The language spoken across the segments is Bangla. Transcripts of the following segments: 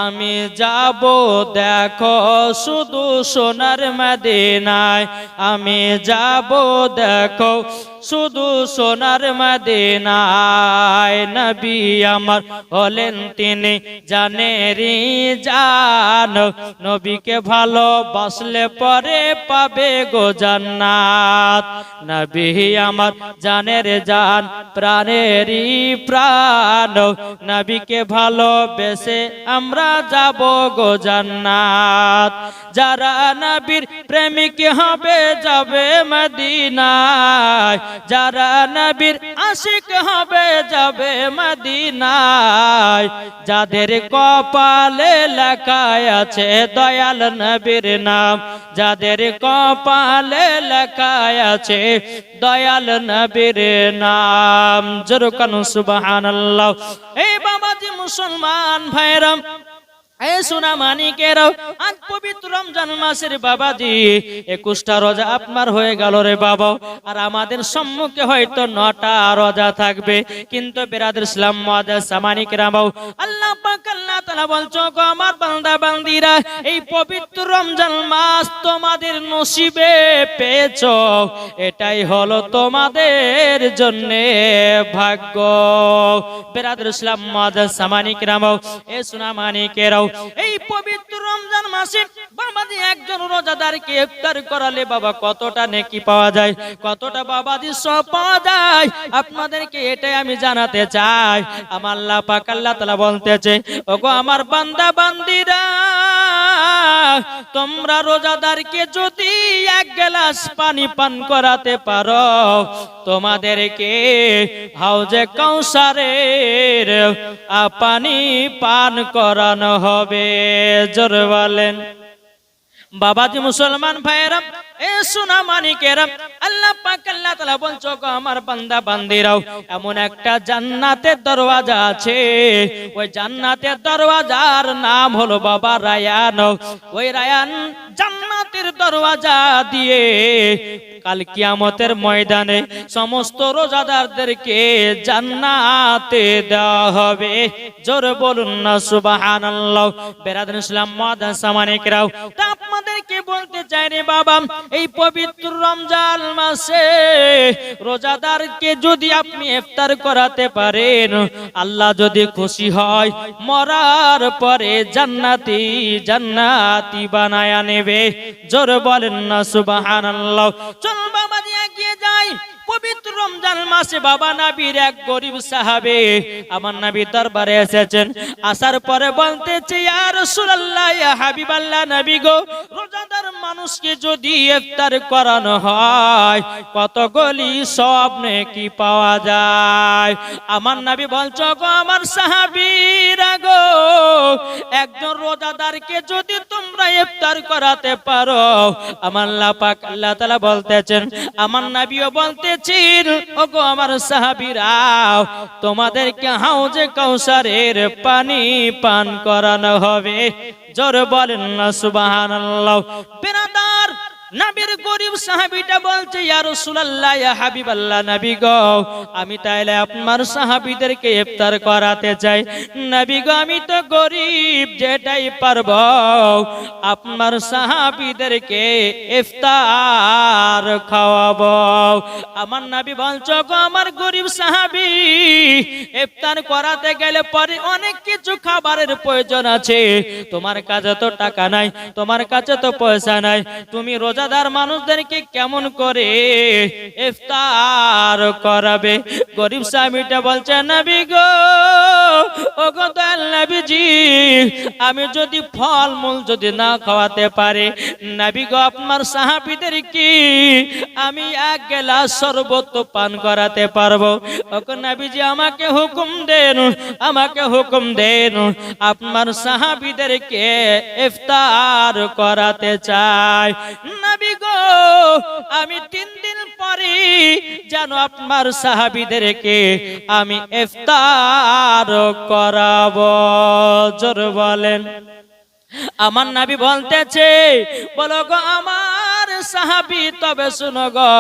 আমি যাব দেখো শুধু সোনার মদিনায়, আমি যাব দেখো শুধু সোনার মদিনায়। নবী আমার হলেন তিনি জানেরই জান, নবীকে ভালোবাসলে পরে পাবে গো জান্নাত। নবী আমার জানের জান প্রাণেরই প্রাণ, নবীকে ভালোবেসে আমরা যাব গো জান্নাত। যারা নবীর প্রেমিক হবে যাবে মদিনায়, যারা নবীর আশিক হবে যাবে মদিনায়। যাদের কপালে লেখা আছে দয়াল নবীর নাম, যাদের কপালে লেখা আছে দয়াল নবীর নাম। জোরকান সুবহানাল্লাহ। এই বাবাজি মুসলমান ভাইরা, এই সোনা মানিকেরাও, আজ পবিত্র রমজান মাসের বাবাজি 21টা রোজা আপনার হয়ে গেল রে বাবা। আর আমাদের সম্মুখে হয়তো 9টা রোজা থাকবে, কিন্তু বিরাদর ইসলাম মুআদ্দাস মানিকেরাও, আল্লাহ পাক আল্লাহ তাআলা বলছো গো আমার বান্দা বান্দিরা, এই পবিত্র রমজান মাস তোমাদের নসিবে পেয়েছো, এটাই হলো তোমাদের জন্য ভাগ্য। বিরাদর ইসলাম মুআদ্দাস মানিকেরাও, এই সোনা মানিকেরাও, এই পবিত্র রমজান মাসে বাবাজি একজন রোজাদারকে ইফতার করালে বাবা কতটা নেকি পাওয়া যায়, কতটা বাবাজি সব পাওয়া যায়, আপনাদেরকে এটাই আমি জানাতে চাই। আমার আল্লাহ পাক আল্লাহ তাআলা বলতেছে, ওগো আমার বান্দা বান্দিরা, তোমরা রোজাদারকে যদি 1 গ্লাস পানি পান করাতে পারো, তোমাদেরকে হাউজে কাউসারের পানি পান করানো হবে। জোর বলেন বাবাজি মুসলমান ভাইরা, এ সোনা মানিকেরা, আল্লাহ পাক আল্লাহ তাআলা বলছো গো আমার বান্দা বান্দিরাও, এমন একটা জান্নাতের দরওয়াজা আছে, ওই জান্নাতের দরওয়াজার নাম হলো বাবা রায়ান। ওই রায়ান জান্নাতের দরওয়াজা দিয়ে কাল কিয়ামতের ময়দানে সমস্ত রোজাদারদেরকে জান্নাতে দেওয়া হবে। জোরে বলুন না সুবহানাল্লাহ। বিরাদর ইসলাম মুআদ্দাস মানিকেরাও, তা আপনাদেরকে বলতে চাই রে বাবা, এই পবিত্র রমজান মাসে রোজাদারকে যদি আপনি ইফতার করাতে পারেন, আল্লাহ যদি খুশি হয় মরার পরে জান্নাতি জান্নাতি বানায়া নেবে। জোরে বলেন না সুবহানাল্লাহ। চল বাবাজি এগিয়ে যাই। পবিত্র রমজান মাসে বাবা নবীর এক গরিব সাহাবে আমার নবীর দরবারে এসেছেন। আসার পরে বলতেছে, ইয়া রাসূলুল্লাহ, ইয়া হাবিবাল্লাহ, নবী গো, রোজাদার মানুষকে যদি ইফতার করানো হয় কতগুলি সওয়াব নেকি পাওয়া যায়? আমার নবী বলছো গো আমার সাহাবীরা গো, একজন রোজাদারকে যদি তোমরা ইফতার করাতে পারো, আমার আল্লাহ পাক আল্লাহ তাআলা বলতেছেন, আমার নবীও বলতেছেন, ওগো আমার সাহাবীরা, তোমাদেরকে হাউজে কাউসারের পানি পান করানো হবে। জোরে বলেন না সুবহানাল্লাহ। বিরাদার, নবীর গরিব সাহাবীটা বলছে, ইয়া রাসূলুল্লাহ, ইয়া হাবিবাল্লাহ, নবী গো, আমি তাইলে আপনার সাহাবীদেরকে ইফতার করাতে চাই। নবী গো, আমি তো গরিব, যেটাই পারবো আপনার সাহাবীদেরকে ইফতার খাওয়াবো। আমার নবী বলছো গো আমার গরিব সাহাবী, ইফতার করাতে গেলে পরে অনেক কিছু খাবারের প্রয়োজন আছে, তোমার কাছে তো টাকা নাই, তোমার কাছে তো পয়সা নাই, তুমি রোজাদার মানুষদেরকে কেমন করে ইফতার করাবে? গরিব সাহাবীটা বলছে, নবী গো, ওগো দয়াল নবীজি, আমি যদি ফলমূল যদি না খাওয়াতে পারে, নবী গো, আপনার সাহাবীদেরকে আমি 1 গ্লাস শরবত পান করাতে পারবো। ওগো নবীজি, আমাকে হুকুম দেন, আমাকে হুকুম দেন, আপনার সাহাবীদেরকে ইফতার করাতে চাই। নবী গো, আমি 3 দিন পরে যেন আপনার সাহাবীদেরকে আমি ইফতার করাবো। জোরে বলেন। আমার নবী বলতেছে, বলো গো আমার সাহাবী তবে শুনো গো,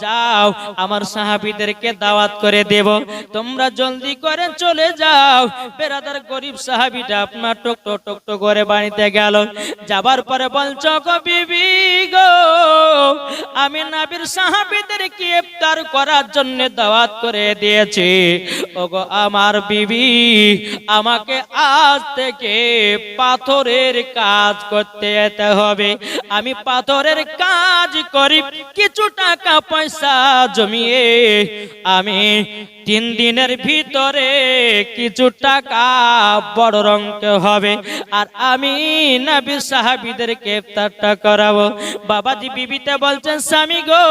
যাও আমার সাহাবীদেরকে দাওয়াত করে দেব, তোমরা জলদি করে চলে যাও। বেরাদার গরিব সাহাবীটা আপনার টক টক টক টক করে বাড়িতে গেল। যাবার পরে বলছো গো বিবি গো, আমি নবীর সাহাবীদেরকে ইফতার করার জন্য দাওয়াত করে দিয়েছি। ওগো আমার বিবি, আমাকে আজ থেকে পাথরের কাজ করতে যেতে হবে। আমি পাথরের কাজ করি, কিছু টাকা পয়সা জমিয়ে আমি 3 দিনের ভিতরে কিছু টাকা বড় রঙকে হবে, আর আমি নবী সাহাবীদেরকে ইফতারটা করাবো। বাবাজি বিবিতে বলছেন, স্বামী গো,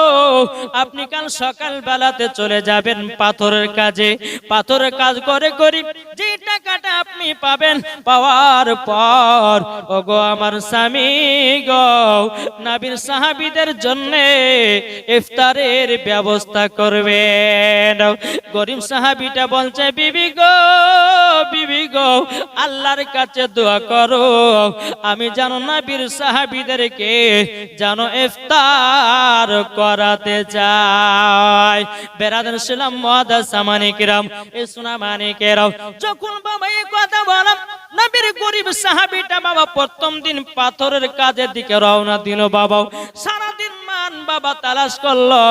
আপনি কাল সকাল বেলাতে চলে যাবেন পাথরের কাজে। পাথরের কাজ করে করি যে টাকাটা আপনি পাবেন, পাওয়ার পর ওগো আমার স্বামী গো, নবীর সাহাবীদের জন্য ইফতারের ব্যবস্থা করবেন। গরিব সাহাবীটা বলছে, বিবি গো, বিবি গো, আল্লাহর কাছে দোয়া করো আমি যেন নবীর সাহাবীদেরকে যেন ইফতার করাতে চাই। বেরাদার ইসলাম মুআদ্দাস সামানি কিরাম, এ সোনা মানিকেরাও, যখন বাবা এই কথা বললাম, নবীর গরিব সাহাবীটা বাবা প্রথম দিন পাথরের কাজের দিকে রওনা দিল। বাবা সারাদিন মান বাবা তালাশ করলো,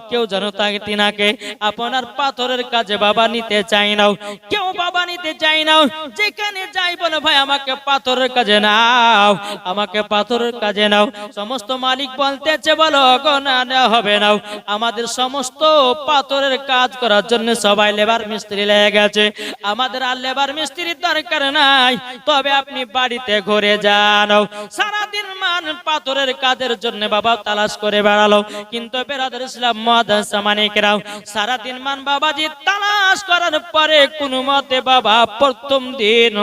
কেউ যেন তাকে তিনাকে আপনার পাথরের কাজে বাবা নিতে চাই না, কেউ বাবা নিতে চাই না। যেখানে যাই বলে, ভাই আমাকে পাথরের কাজে নাও, আমাকে পাথরের কাজে নাও। সমস্ত মালিক বলতেছে, বলো গো না, না হবে না, আমাদের সমস্ত পাথরের কাজ করার জন্য সবাই লেবার মিস্ত্রি লেগে গেছে, আমাদের আর লেবার মিস্ত্রির দরকার নাই, তবে আপনি বাড়িতে ঘুরে যান। সারাদিন মান পাথরের কাজের জন্য বাবা তালাশ করে বেড়ালো, কিন্তু বেরাদার ইসলাম মুআদ্দাস সামানি কিরাম, সারাদিন মান বাবাজি তালাশ করার পরে কোন মতে বাবা প্রথম দিন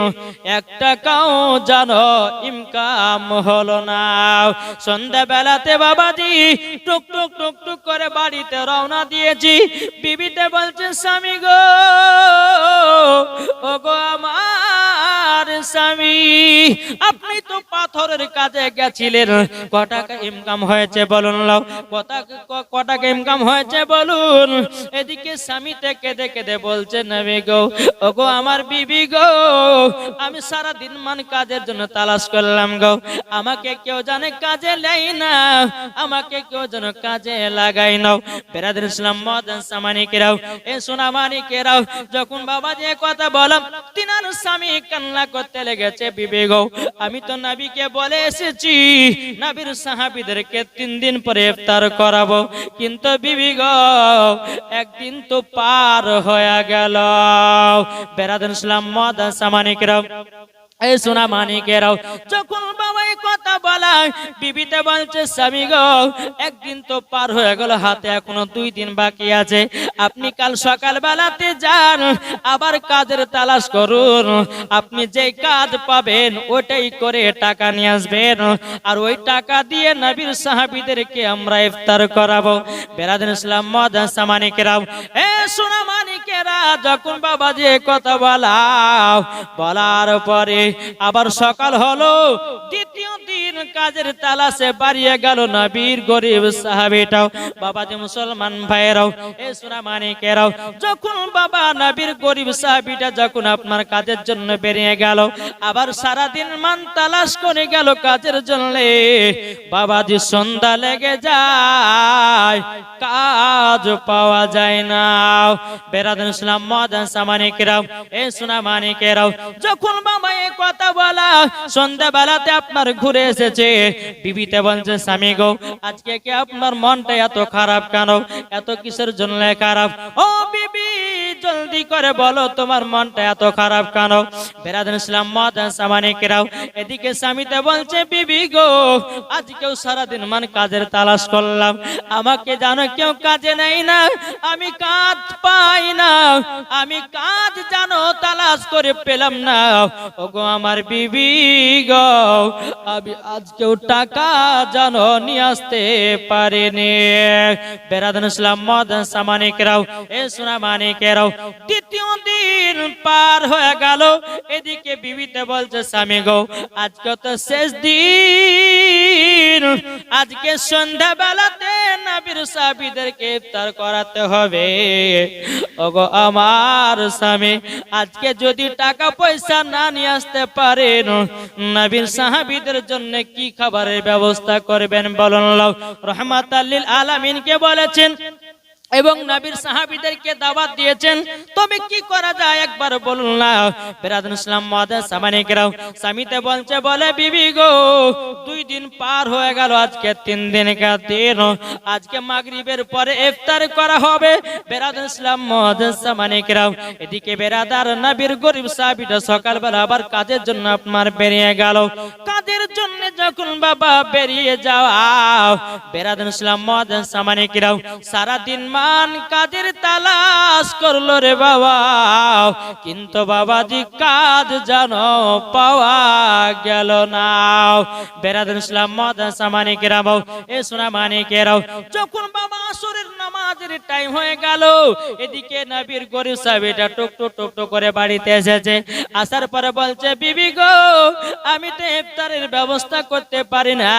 1 টাকাও জানো ইনকাম হলো না। সন্ধ্যা বেলাতে বাবাজি টুক টুক টুক টুক করে বাড়িতে রওনা দিয়েছি। বিবিতে বলছে, স্বামী গো, ও গো আমার স্বামী, আপনি তো পাথরের কাজে গেছিলেন, ক টাকা ইনকাম হয়েছে বলুন, লাও ক টাকা ইনকাম হয়েছে বলুন। এদিকে স্বামী থেকে দেখে দে বলছে, নবী গো, ও গো আমার বিবি গো, আমি সারা দিন মান কাজের জন্য তালাশ করলাম গো, আমাকে কেউ জানে কাজে লাই না, আমাকে কেউ যেন কাজে লাগাই নাও। বেরাদার ইসলাম মুআদ্দাস সামানি কিরাও, এ সোনা মানিকেরাও, যখন বাবা যে কথা বললাম, তিনার স্বামী কান্না করতে লেগেছে। বিবি গো, আমি তো নবীকে বলে এসেছি নবীর সাহাবীদেরকে 3 দিন পরে ইফতার করাবো, কিন্তু বিবি গো একদিন তো পার হয়ে গেল। বেরাদার ইসলাম মুআদ্দাস সামানি কিরাও, এই সোনা মানিকেরাও, যখন বাবা এই কথা বলা, বিবিতে বলছে, স্বামী গো একদিন তো পার হয়ে গেল, হাতে এখনো 2 দিন বাকি আছে, আপনি কাল সকাল বেলাতে যান, আবার কাজের তালাশ করুন, আপনি যে কাজ পাবেন ওটাই করে টাকা নিয়ে আসবেন, আর ওই টাকা দিয়ে নবীর সাহাবীদেরকে আমরা ইফতার করাবো। বেরাদার ইসলাম মুআদ্দাস সামানি কিরাম, এ সোনা মানিকেরা, যখন বাবা যে কথা বলার পরে আবার সকাল হলো, দ্বিতীয় দিন কাজের তালাশে বাড়িয়ে গেল নবীর গরিব সাহাবীটাও। বাবাজি মুসলমান ভাইরাও, এই সোনা মানিকেরাও, যখন বাবা নবীর গরিব সাহাবীটা যখন আপনার কাজের জন্য বেরিয়ে গেল, আবার সারা দিন মান তালাশ করে গেল কাজের জন্য, বাবাজি সন্ধ্যা লেগে যায়, কাজ পাওয়া যায় না। বেরাদার ইসলাম মুআদ্দাস সামানি কিরাম, এই সোনা মানিকেরাও, যখন বাবা এই কথা বলা, সন্ধ্যা বেলাতে আপনার ঘুরে এসেছে। বিবিতে বলছে, স্বামী গো, আজকে কি আপনার মনটা এত খারাপ কেন, এত কিসের জন্য খারাপ? ও বিবি, জলদি করে বলো তোমার মনটা এত খারাপ কেন? বেরাদার ইসলাম মুআদ্দাস সামানি কিরাম, এদিকে স্বামীতে বলছে, বিবি গো, আজকেও সারাদিন মান কাজের তালাশ করলাম, আমাকে জানো কেউ কাজে নেই না, আমি কাজ পাই না, আমি কাজ জানো তালাশ করে পেলাম না। ওগো আমার বিবি গো, আমি আজকেও টাকা জানো নিয়ে আসতে পারিনি। বেরাদার ইসলাম মুআদ্দাস সামানি কিরাম, এ সোনা মানিকেরাও, দ্বিতীয় দিন পার হয়ে গেল, এদিকে বিবিতে বলছে স্বামী গো আজকে তো শেষ দিন, আজকে সন্ধ্যা বেলাতে নবীর সাহাবীদেরকে ইফতার করাতে হবে। ওগো আমার স্বামী আজকে যদি টাকা পয়সা না নিয়ে আসতে পারেন, নবীর সাহাবীদের জন্য কি খাবারের ব্যবস্থা করবেন বলুন। রহমাতাল লিল আলামিনকে বলেছেন এবং নবীর সাহাবীদেরকে দাওয়াত দিয়েছেন, তবে কি করা যায় একবার বলুন না। বিরাদুল ইসলাম মুআদ্দাস সামানিকরাও স্বামীতে বলছে, বলে বিবি গো 2 দিন পার হয়ে গেল, আজকে 3 দিন কা দিন, আজকে মাগরিবের পরে ইফতার করা হবে। বিরাদুল ইসলাম মুআদ্দাস সামানিকরাও এদিকে বেরাদার নবীর গরিব সাহাবীটা সকালবেলা আবার কাজের জন্য আপনার বেরিয়ে গেল। কাজের জন্য যখন বাবা বেরিয়ে যাওয়া, বিরাদুল ইসলাম মুআদ্দাস সামানিকরাও সারা দিন মান কাজের তালাশ করলো রে বাবা, কিন্তু বাবাজি কাজ জানো পাওয়া গেল না। বিরাদুল ইসলাম মুআদ্দাস সামানিকরাও এ সোনা মানিকেরাও যখন বাবা আসরের নামাজের টাইম হয়ে গেল, এদিকে নবীর গরিব সাহাবীটা টুক টুক টুক টুক করে বাড়িতে এসেছে। আসার পরে বলছে, বিবি গো আমি তো ইফতারের ব্যবস্থা করতে পারি না,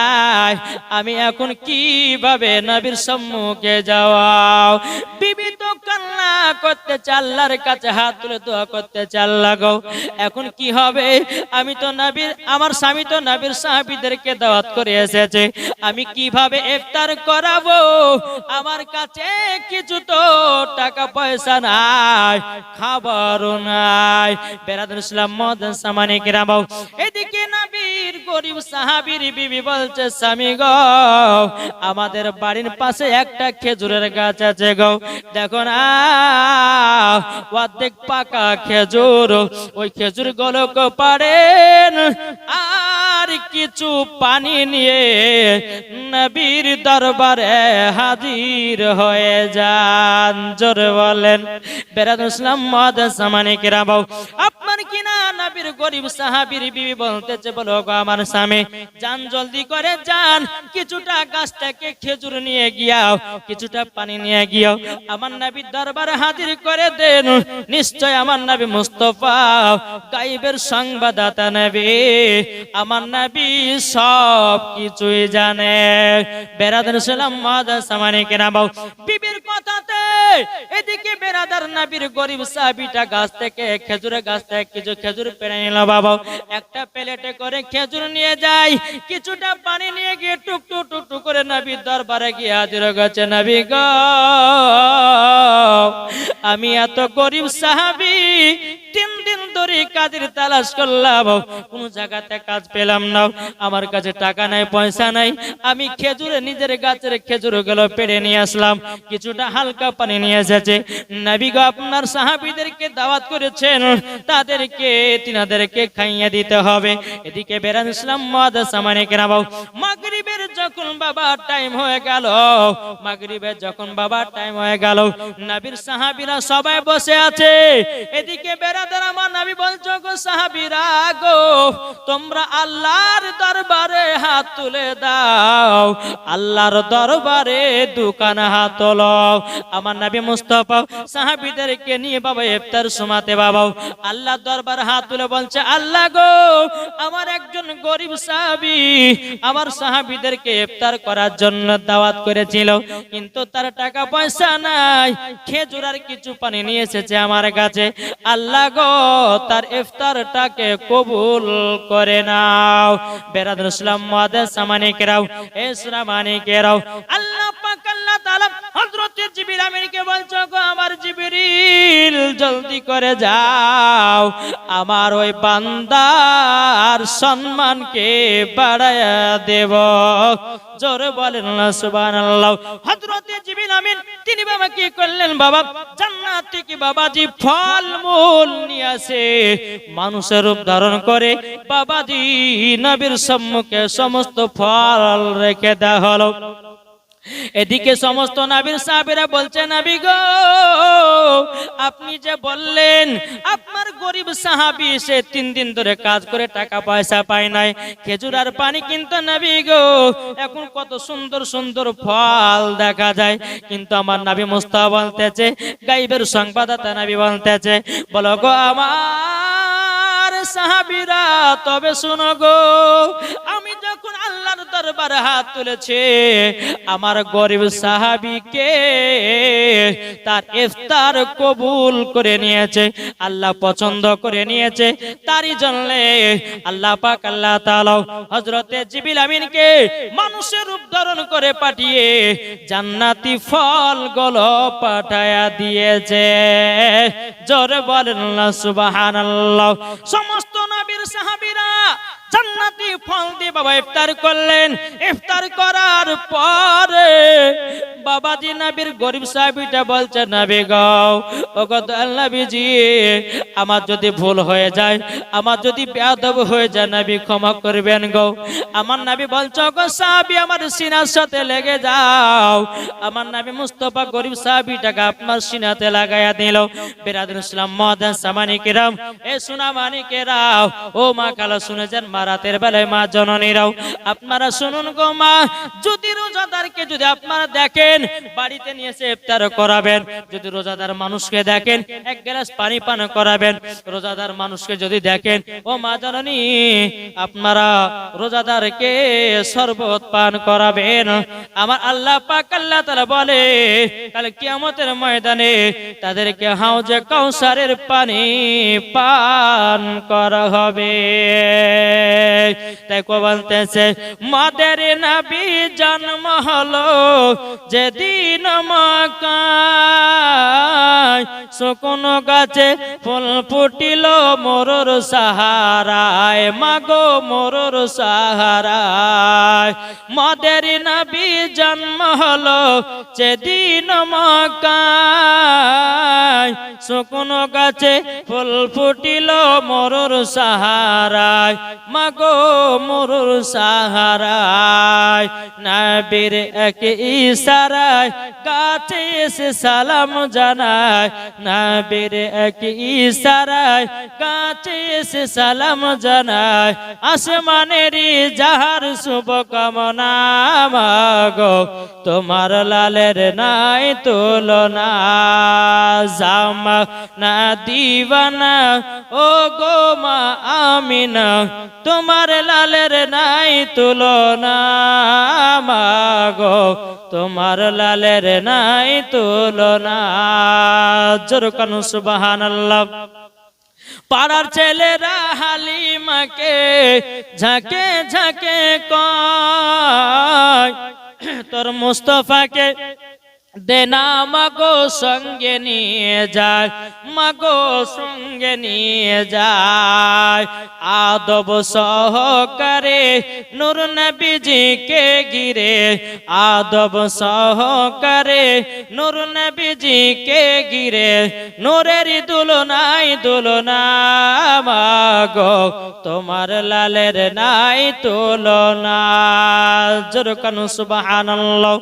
আমি এখন কিভাবে নবীর সম্মুখে যাওয়া। বিবি তো কান্না করতে আল্লাহর কাছে হাত তুলে দোয়া করতে আল্লাহ গো এখন কি হবে, আমি তো নবীর, আমার স্বামী তো নবীর সাহাবীদেরকে দাওয়াত করে এসেছে, আমি কিভাবে ইফতার করাবো, আমার কাছে কিছু তো টাকা পয়সা নাই, খাবারও নাই। বিরাদুল ইসলাম মুআদ্দাস সামানিকরাও এদিকে নবীর গরিব সাহাবীর বিবি বলছে, স্বামী গো আমাদের বাড়ির পাশে একটা খেজুরের গাছ আছে গো, দেখো না অর্ধেক পাকা খেজুর, ওই খেজুর গুলোকে পারেন আর কিছু পানি নিয়ে নবীর দরবারে হাজির হয়ে যান। জোরে বলেন। বিরাদুল ইসলাম মুআদ্দাস সামানিকরাও আপনার কিনা নবীর গরিব সাহাবীর বিবি বলতেছে, বলো গো আমার স্বামী যান জলদি করে যান, কিছুটা গাছ থেকে খেজুর নিয়ে গিয়াও, কিছুটা পানি নিয়ে গিয়াও আমার নবীর দরবারে হাজির করে দেন। নিশ্চয় আমার নবী মুস্তাফা গায়বের সংবাদদাতা নবী, আমার নবী সব কিছুই জানে। বিরাদুল ইসলাম মুআদ্দাস সামানিকরাও বিবির কথাতে এদিকে বেরাদার নবীর গরিব সাহাবীটা গাছ থেকে খেজুরের গাছ থেকে কিছু খেজুর পেড়ে নিল বাবা, একটা প্লেটে করে খেজুর নিয়ে যায়, কিছুটা পানি নিয়ে গিয়ে টুক টুক টুক টুক করে নবীর দরবারে গিয়ে হাজির হয়েছে। নবী গো আমি এত গরিব সাহাবী 3 দিন ধরে কাজের তালাশ করলাম, কোন জায়গাতে কাজ পেলাম না, আমার কাছে টাকা নাই পয়সা নাই, আমি খেজুরে নিজের গাছের খেজুর গুলো পেড়ে নিয়ে আসলাম, কিছুটা হালকা পানি নিয়ে এসেছে। নবী গো আপনার সাহাবীদেরকে দাওয়াত করেছেন, তাদেরকে তিনাদেরকে খাইয়ে দিতে হবে। এদিকে বিরাদুল ইসলাম মুআদ্দাস সামানিকরাও মাগরিবের যখন বাবা টাইম হয়ে গেল, মাগরিবের যখন বাবা টাইম হয়ে গেল, নবীর সাহাবীরা সবাই বসে আছে। এদিকে বেরাদার আমার নবী বলছো, গো সাহাবীরা গো তোমরা আল্লাহর দরবারে হাত তুলে দাও, আল্লাহর দরবারে দোকান হাত তোলো। আমার নবী মুস্তাফা সাহাবীদেরকে নিয়ে বাবা ইফতার সমাতে বাবা আল্লাহর দরবারে হাত তুলে বলছে, আল্লাহ গো আমার একজন গরিব সাহাবী আমার সাহাবীদেরকে ইফতার করার জন্য দাওয়াত করেছিল, কিন্তু তার টাকা পয়সা নাই, খেজুর আর কিছু পানি নিয়ে এসেছে আমার কাছে, আল্লাহ গো তার ইফতারটাকে কবুল করে নাও। বিরাদুল ইসলাম মুআদ্দাস সামানিকরাও এ সোনা মানিকেরাও আল্লাহ পাক আল্লাহ তাআলা হযরত জিবরিল আমিনকে বলছো, গো আমার জিবরিল জলদি করে যাও, আমার ওই বান্দার সম্মানকে বাড়ায়া দেব। জোরে বলেন না সুবহানাল্লাহ। হযরত জিবরিল আমিন তিনি বাবা কি করলেন, বাবা জান্নাত থেকে বাবাজি ফলমূল নিয়ে আসে, মানুষের রূপ ধারণ করে বাবাজি নবীর সম্মুখে সমস্ত ফল রেখে দেওয়া হলো। এদিকে সমস্ত নবীর সাহাবীরা বলছে, নবী গো, আপনি যে বললেন আপনার গরিব সাহাবী সে 3 দিন ধরে কাজ করে টাকা পয়সা পায় নাই, খেজুর আর পানি কিনতো, নবী গো এখন কত সুন্দর সুন্দর ফল দেখা যায়। কিন্তু আমার নবী মুস্তাফা বলতেছে, গায়বের সংবাদদাতা নবী বলতেছে, বলো গো আমার সাহাবীরা, তবে শুনো গো, আমি যখন আল্লাহর দরবারে হাত তুলেছে, আমার গরিব সাহাবীকে তার ইফতার কবুল করে নিয়েছে, আল্লাহ পছন্দ করে নিয়েছে। তারই জন্য আল্লাহ পাক আল্লাহ তাআলা হযরতে জিবরিল আমিনকে মানুষের রূপ ধারণ করে পাঠিয়ে জান্নাতি ফলগুলো পাঠায়া দিয়েছে। জোরে বলেন না সুবহানাল্লাহ। সমস্ত নবীর সাহাবীরা জান্নাতি ফল দিয়ে বাবা ইফতার করলেন। ইফতার করার পরে বাবাজি নবীর গরিব সাহাবীটা বলছে, নবী গো, ওগো দয়াল নবীজি, আমার যদি ভুল হয়ে যায়, আমার যদি বেয়াদব হয়ে যায়, নবী ক্ষমা করবেন গো। আমার নবী বলছে, ওগো সাহাবী, আমার সিনার সাথে লেগে যাও। আমার নবী মুস্তাফা গরিব সাহাবীটাকে আপনার সিনাতে লাগায়া দিল। বিরাদুল ইসলাম মুআদ্দাস সামানি কিরাম, এ সোনা মানিকেরাও, ও মা কালা শুনেছেন, মা রাতের বেলায় মা জননীরাও, আপনারা শুনুন গো মা, যদি রোজাদারকে যদি আপনারা দেখেন বাড়িতে নিয়ে এসে ইফতার করাবেন, যদি রোজাদার মানুষকে দেখেন এক গ্লাস পানি পান করাবেন, রোজাদার মানুষকে যদি দেখেন, ও মা জননী, আপনারা রোজাদারকে শরবত পান করাবেন। আমার আল্লাহ পাক আল্লাহ তাআলা বলে, কাল কিয়ামতের ময়দানে তাদেরকে হাউজে কাউসারের পানি পান করা হবে। তাই কো বলতেছে, মাদের নবী জন্ম হলো যেদিন মক্কায়, শুকনো গাছে ফুল ফুটিল মোরর সাহারায়, মাগো মোরর সাহারায়। মাদের নবী জন্ম হলো যেদিন মক্কায়, শুকনো গাছে ফুল ফুটিল মোরর সাহারায়, মাগো মোরর সাহারায়। নবীর এক ইশারায় গাছে এসে সালাম জানায়, নবীর এক ইশারায় গাছে এসে সালাম জানায়। আসমানেরই যাহার শুভকামনা, মাগো তোমার লালের নাই তুলনা। জামা না দিওয়ানা ও গো মা আমিনা, তোমার লালের নাই তুলনা, মাগো তোমার লালের নাই তুলনা। জোরে কান সুবহানাল্লাহ। পাড়ার ছেলেরা হালিমাকে ঝাঁকে ঝাঁকে কয়, তোর মুস্তাফাকে দেনা মাগো সঙ্গে নিয়ে যায়, মাগো সঙ্গে নিয়ে যায়। আদব সহকারে নূর নবীজিকে ঘিরে, আদব সহকারে নূর নবীজিকে ঘিরে, নূরের দুলনাই দুলনা, মাগো তোমার লালের নাই তুলনা। জোরে কান সুবহানাল্লাহ।